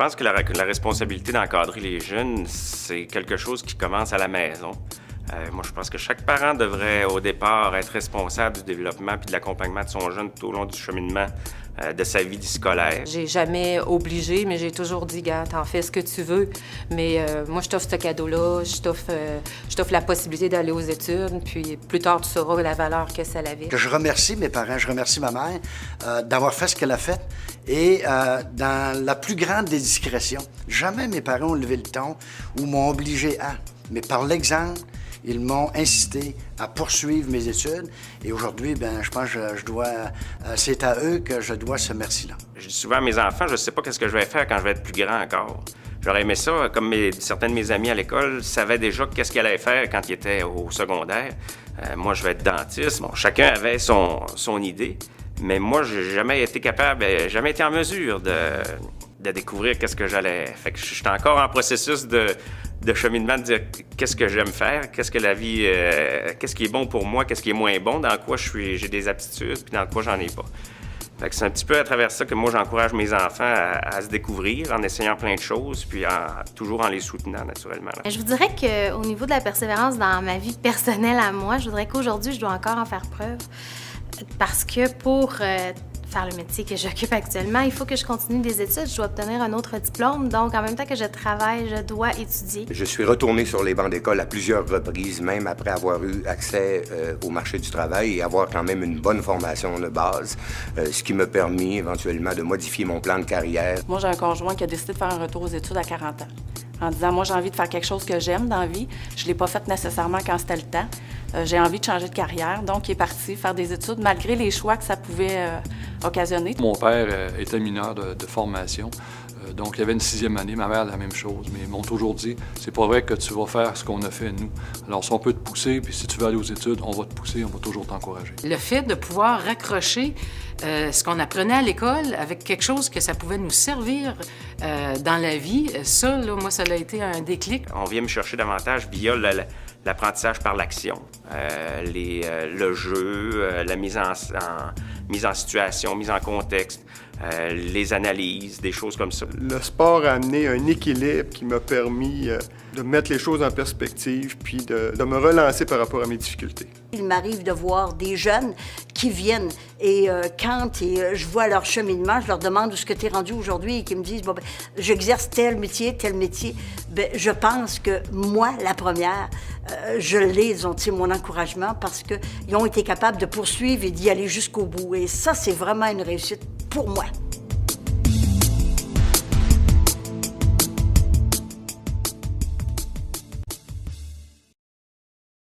pense que la responsabilité d'encadrer les jeunes, c'est quelque chose qui commence à la maison. Moi, je pense que chaque parent devrait, au départ, être responsable du développement puis de l'accompagnement de son jeune tout au long du cheminement de sa vie scolaire. J'ai jamais obligé, mais j'ai toujours dit, gars, t'en fais ce que tu veux. Mais moi, je t'offre ce cadeau-là, je t'offre la possibilité d'aller aux études, puis plus tard, tu sauras la valeur que ça avait. Je remercie mes parents, je remercie ma mère d'avoir fait ce qu'elle a fait et dans la plus grande des discrétions. Jamais mes parents ont levé le ton ou m'ont obligé à, mais par l'exemple, ils m'ont incité à poursuivre mes études. Et aujourd'hui, ben, je pense que c'est à eux que je dois ce merci-là. Je dis souvent à mes enfants, je ne sais pas qu'est-ce que je vais faire quand je vais être plus grand encore. J'aurais aimé ça, comme certains de mes amis à l'école savaient déjà qu'est-ce qu'ils allaient faire quand ils étaient au secondaire. Moi, je vais être dentiste. Bon, chacun avait son idée, mais moi, j'ai jamais été capable, jamais été en mesure de découvrir qu'est-ce que j'allais. Fait que je suis encore en processus de cheminement, de dire qu'est-ce que j'aime faire, qu'est-ce que la vie, qu'est-ce qui est bon pour moi, qu'est-ce qui est moins bon, dans quoi j'ai des aptitudes, puis dans quoi j'en ai pas. Fait que c'est un petit peu à travers ça que moi, j'encourage mes enfants à se découvrir en essayant plein de choses, puis toujours en les soutenant, naturellement. Là. Je vous dirais qu'au niveau de la persévérance dans ma vie personnelle à moi, je voudrais qu'aujourd'hui, je dois encore en faire preuve. Parce que pour faire le métier que j'occupe actuellement, il faut que je continue des études, je dois obtenir un autre diplôme. Donc, en même temps que je travaille, je dois étudier. Je suis retourné sur les bancs d'école à plusieurs reprises, même après avoir eu accès au marché du travail et avoir quand même une bonne formation de base, ce qui m'a permis éventuellement de modifier mon plan de carrière. Moi, j'ai un conjoint qui a décidé de faire un retour aux études à 40 ans. En disant, moi, j'ai envie de faire quelque chose que j'aime dans la vie. Je ne l'ai pas fait nécessairement quand c'était le temps. J'ai envie de changer de carrière. Donc, il est parti faire des études, malgré les choix que ça pouvait occasionner. Mon père était mineur de formation. Donc, il y avait une 6e année. Ma mère, la même chose. Mais ils m'ont toujours dit, c'est pas vrai que tu vas faire ce qu'on a fait, nous. Alors, si on peut te pousser, puis si tu veux aller aux études, on va te pousser, on va toujours t'encourager. Le fait de pouvoir raccrocher ce qu'on apprenait à l'école avec quelque chose que ça pouvait nous servir dans la vie, ça, là, moi, ça a été un déclic. On vient me chercher davantage via l'apprentissage par l'action, le jeu, la mise en situation, mise en contexte, les analyses, des choses comme ça. Le sport a amené un équilibre qui m'a permis de mettre les choses en perspective puis de me relancer par rapport à mes difficultés. Il m'arrive de voir des jeunes qui viennent et quand je vois leur cheminement, je leur demande où est-ce que tu es rendu aujourd'hui et qu'ils me disent bon, ben, j'exerce tel métier. Ben, je pense que moi, la première, ils ont mon encouragement parce qu'ils ont été capables de poursuivre et d'y aller jusqu'au bout. Et ça, c'est vraiment une réussite pour moi.